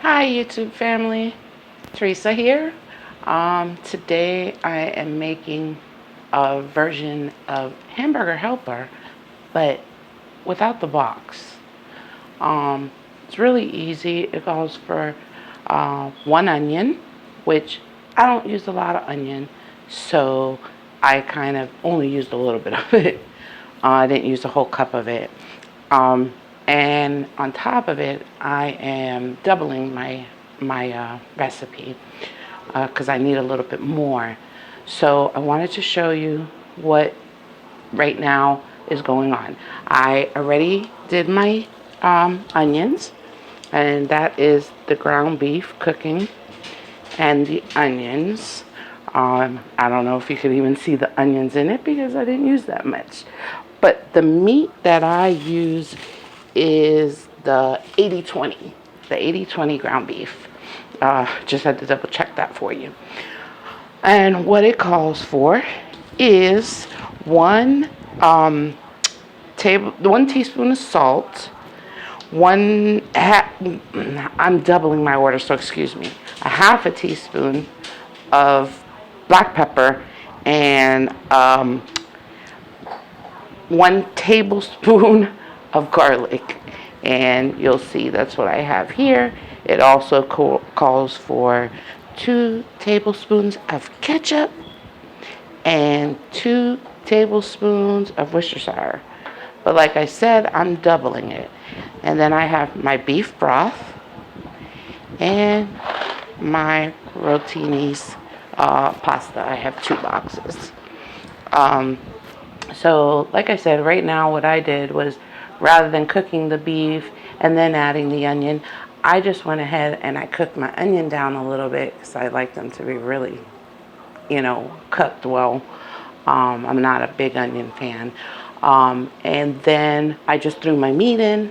Hi YouTube family, Teresa here. Today I am making a version of hamburger helper, but without the box. It's really easy. It calls for 1 onion, which I don't use a lot of onion, so I kind of only used a little bit of it. I didn't use a whole cup of it. Um, and on top of it, I am doubling my recipe because I need a little bit more. So I wanted to show you what right now is going on. I already did my onions, and that is the ground beef cooking and the onions. I don't know if you could even see the onions in it because I didn't use that much. But the meat that I use is the 80/20, the 80/20 ground beef. Just had to double check that for you. And what it calls for is one teaspoon of salt, I'm doubling my order, so excuse me, a half a teaspoon of black pepper, and 1 tablespoon of garlic. And you'll see that's what I have here. It also calls for 2 tablespoons of ketchup and 2 tablespoons of Worcestershire. But like I said, I'm doubling it. And then I have my beef broth and my rotini's pasta. I have 2 boxes. So like I said, right now what I did was, rather than cooking the beef and then adding the onion, I just went ahead and I cooked my onion down a little bit because I like them to be really, cooked well. I'm not a big onion fan. And then I just threw my meat in,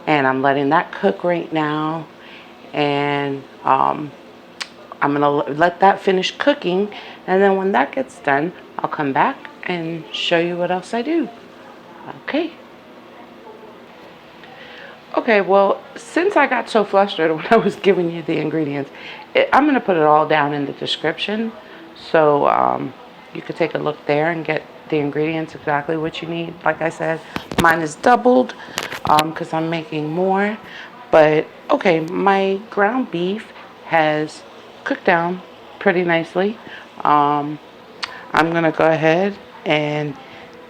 and I'm letting that cook right now. And I'm going to let that finish cooking. And then when that gets done, I'll come back and show you what else I do. Okay. Okay, well, since I got so flustered when I was giving you the ingredients, I'm going to put it all down in the description. So you could take a look there and get the ingredients, exactly what you need. Like I said, mine is doubled because I'm making more. But okay, my ground beef has cooked down pretty nicely. I'm going to go ahead and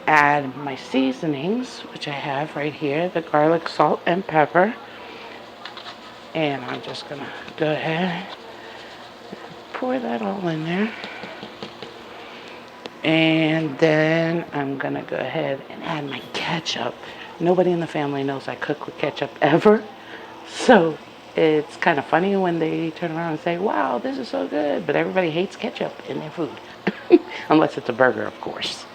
add my seasonings, which I have right here, the garlic, salt, and pepper. And I'm just going to go ahead and pour that all in there. And then I'm going to go ahead and add my ketchup. Nobody in the family knows I cook with ketchup ever. So it's kind of funny when they turn around and say, wow, this is so good. But everybody hates ketchup in their food. Unless it's a burger, of course.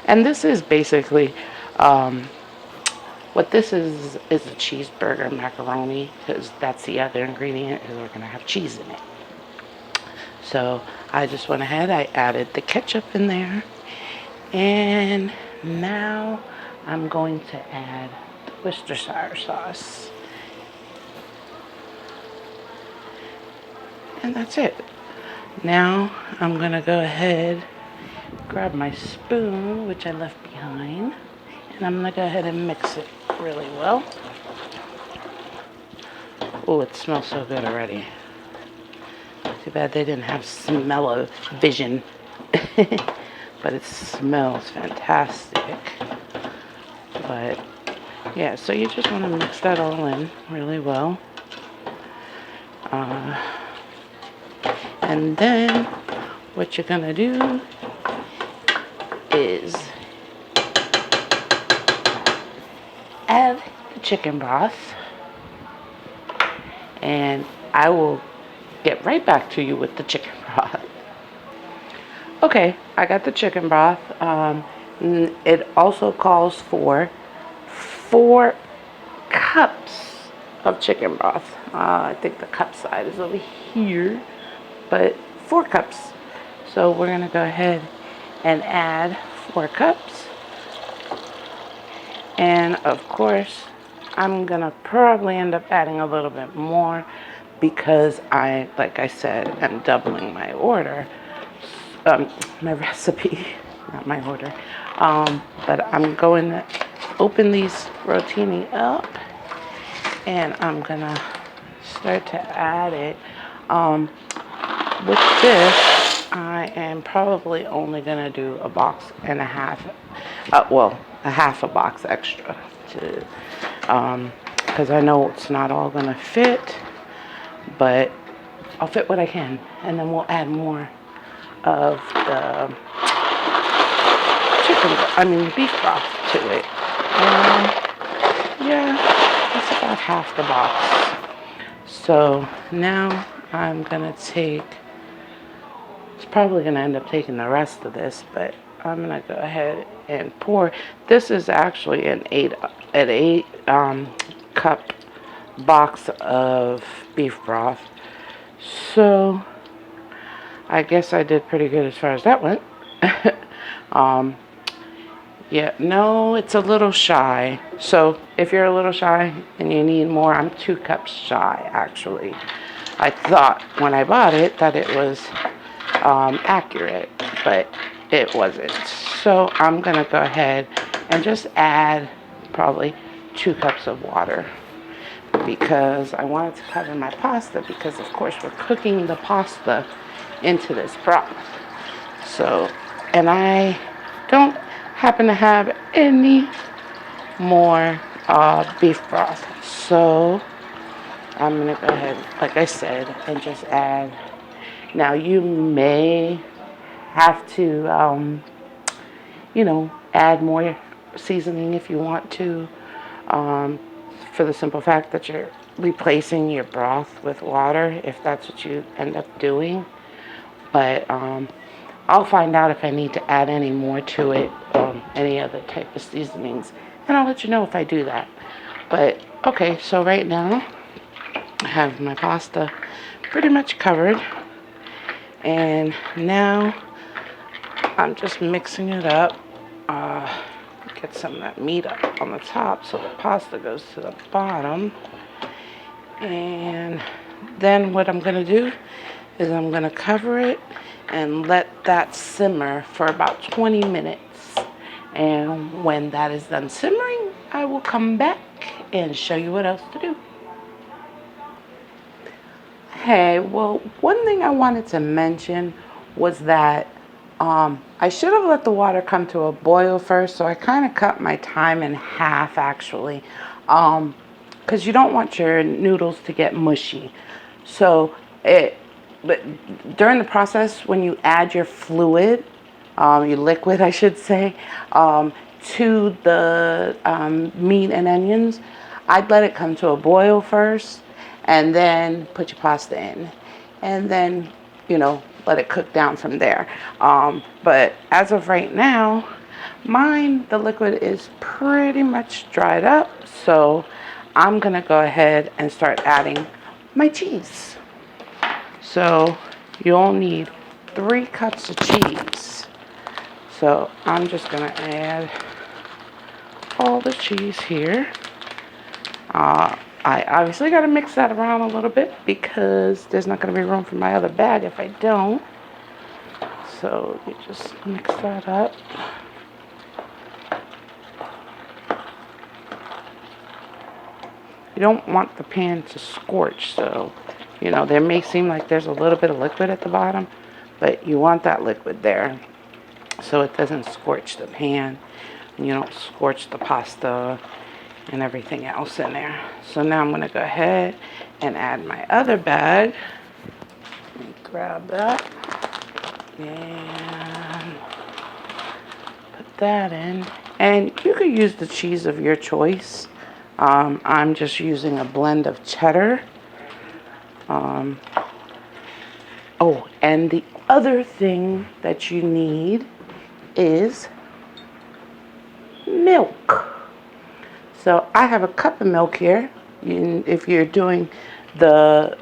And this is basically, what this is a cheeseburger macaroni, because that's the other ingredient, is we're going to have cheese in it. So I just went ahead, I added the ketchup in there, and now I'm going to add the Worcestershire sauce. And that's it. Now I'm going to go ahead, grab my spoon, which I left behind, and I'm going to go ahead and mix it really well. Oh, it smells so good already. Too bad they didn't have smell-o-vision, but it smells fantastic. But yeah, so you just want to mix that all in really well. And then what you're going to do is add the chicken broth, and I will get right back to you with the chicken broth. Okay, I got the chicken broth. It also calls for 4 cups of chicken broth. I think the cup side is over here, but 4 cups. So we're going to go ahead and add 4 cups. And of course, I'm going to probably end up adding a little bit more because like I said, am doubling my order, my recipe, not my order. But I'm going to open these rotini up, and I'm gonna start to add it. With this, I am probably only gonna do a box and a half. Well, a half a box extra to, because I know it's not all gonna fit, but I'll fit what I can, and then we'll add more of the beef broth to it. Yeah, that's about half the box. So now I'm gonna take, it's probably gonna end up taking the rest of this, but I'm gonna go ahead and pour. This is actually an eight cup box of beef broth. So I guess I did pretty good as far as that went. Yeah, no, it's a little shy. So if you're a little shy and you need more, I'm 2 cups shy, actually. I thought when I bought it that it was accurate, but it wasn't. So I'm gonna go ahead and just add probably 2 cups of water, because I wanted to cover my pasta, because of course we're cooking the pasta into this broth. So, and I don't happen to have any more beef broth, so I'm gonna go ahead, like I said, and just add. Now you may have to add more seasoning if you want to, for the simple fact that you're replacing your broth with water, if that's what you end up doing. But I'll find out if I need to add any more to it, any other type of seasonings, and I'll let you know if I do that. But okay, so right now I have my pasta pretty much covered, and now I'm just mixing it up. Get some of that meat up on the top so the pasta goes to the bottom. And then what I'm going to do is I'm going to cover it and let that simmer for about 20 minutes. And when that is done simmering, I will come back and show you what else to do. Hey, well, one thing I wanted to mention was that I should have let the water come to a boil first, so I kind of cut my time in half, actually, because you don't want your noodles to get mushy. So but during the process, when you add your fluid, your liquid, I should say, to the meat and onions, I'd let it come to a boil first, and then put your pasta in, and then, let it cook down from there. But as of right now, the liquid is pretty much dried up, so I'm gonna go ahead and start adding my cheese. So you'll need 3 cups of cheese. So I'm just gonna add all the cheese here. I obviously got to mix that around a little bit, because there's not going to be room for my other bag if I don't. So you just mix that up. You don't want the pan to scorch, so there may seem like there's a little bit of liquid at the bottom, but you want that liquid there so it doesn't scorch the pan, and you don't scorch the pasta and everything else in there. So now I'm going to go ahead and add my other bag. Let me grab that and put that in. And you could use the cheese of your choice. I'm just using a blend of cheddar. Oh, and the other thing that you need is milk. So I have a cup of milk here. If you're doing the,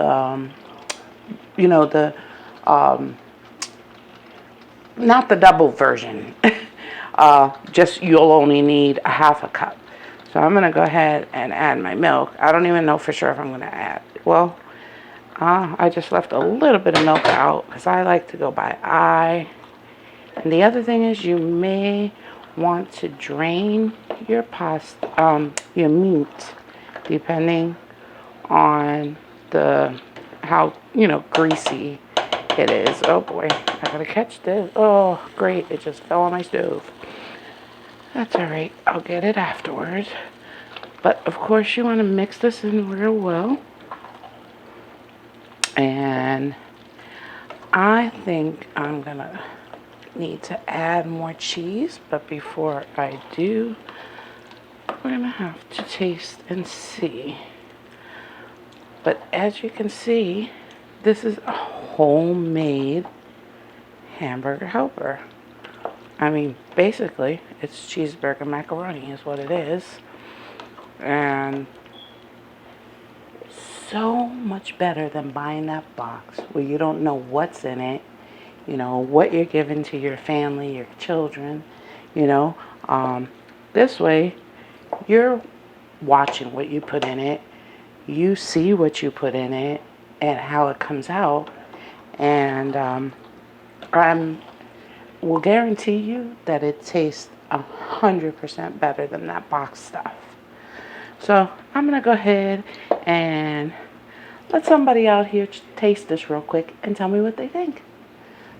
not the double version, just you'll only need a half a cup. So I'm gonna go ahead and add my milk. I don't even know for sure if I'm gonna add. Well, I just left a little bit of milk out because I like to go by eye. And the other thing is you may want to drain your pasta, your meat, depending on how greasy it is. Oh boy, I gotta catch this. Oh great, it just fell on my stove. That's all right, I'll get it afterwards. But of course you want to mix this in real well. And I think I'm gonna need to add more cheese, but before I do, we're gonna have to taste and see. But as you can see, this is a homemade hamburger helper. I mean, basically, it's cheeseburger macaroni is what it is. And so much better than buying that box where you don't know what's in it, you know, what you're giving to your family, your children, you know. This way, you're watching what you put in it. You see what you put in it and how it comes out. And I will guarantee you that it tastes 100% better than that box stuff. So I'm going to go ahead and let somebody out here taste this real quick and tell me what they think.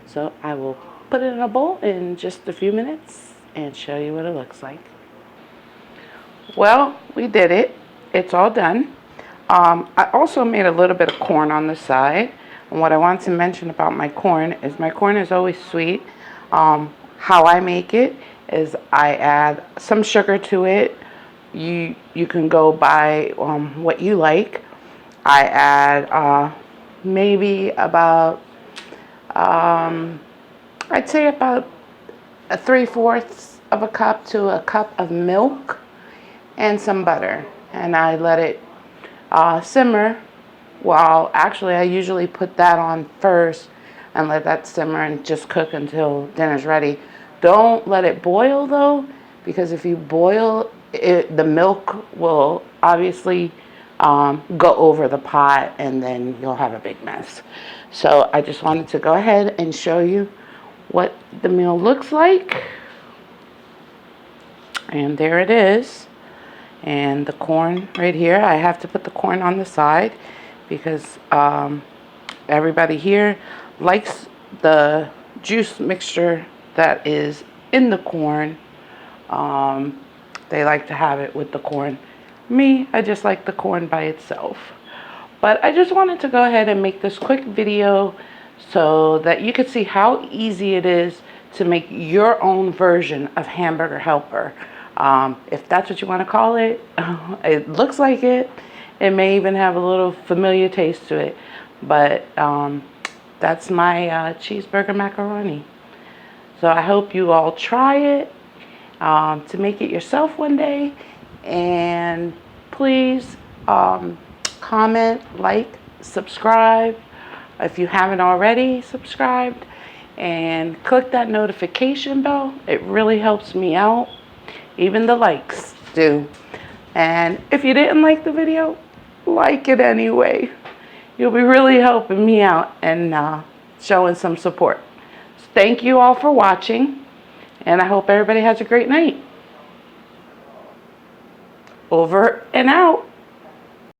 So I will put it in a bowl in just a few minutes and show you what it looks like. Well, we did it. It's all done. I also made a little bit of corn on the side. And what I want to mention about my corn is always sweet. How I make it is I add some sugar to it. You can go by what you like. I add maybe about I'd say about 3/4 of a cup to a cup of milk and some butter, and I let it simmer. Well, actually, I usually put that on first and let that simmer and just cook until dinner's ready. Don't let it boil though, because if you boil it, the milk will obviously go over the pot and then you'll have a big mess. So I just wanted to go ahead and show you what the meal looks like. And there it is. And the corn right here, I have to put the corn on the side because everybody here likes the juice mixture that is in the corn. They like to have it with the corn. Me, I just like the corn by itself. But I just wanted to go ahead and make this quick video so that you could see how easy it is to make your own version of hamburger helper. If that's what you want to call it, it looks like it. It may even have a little familiar taste to it. But that's my cheeseburger macaroni. So I hope you all try it to make it yourself one day. And please comment, like, subscribe if you haven't already subscribed, and click that notification bell. It really helps me out. Even the likes do. And if you didn't like the video, like it anyway. You'll be really helping me out and showing some support. So thank you all for watching, and I hope everybody has a great night. Over and out.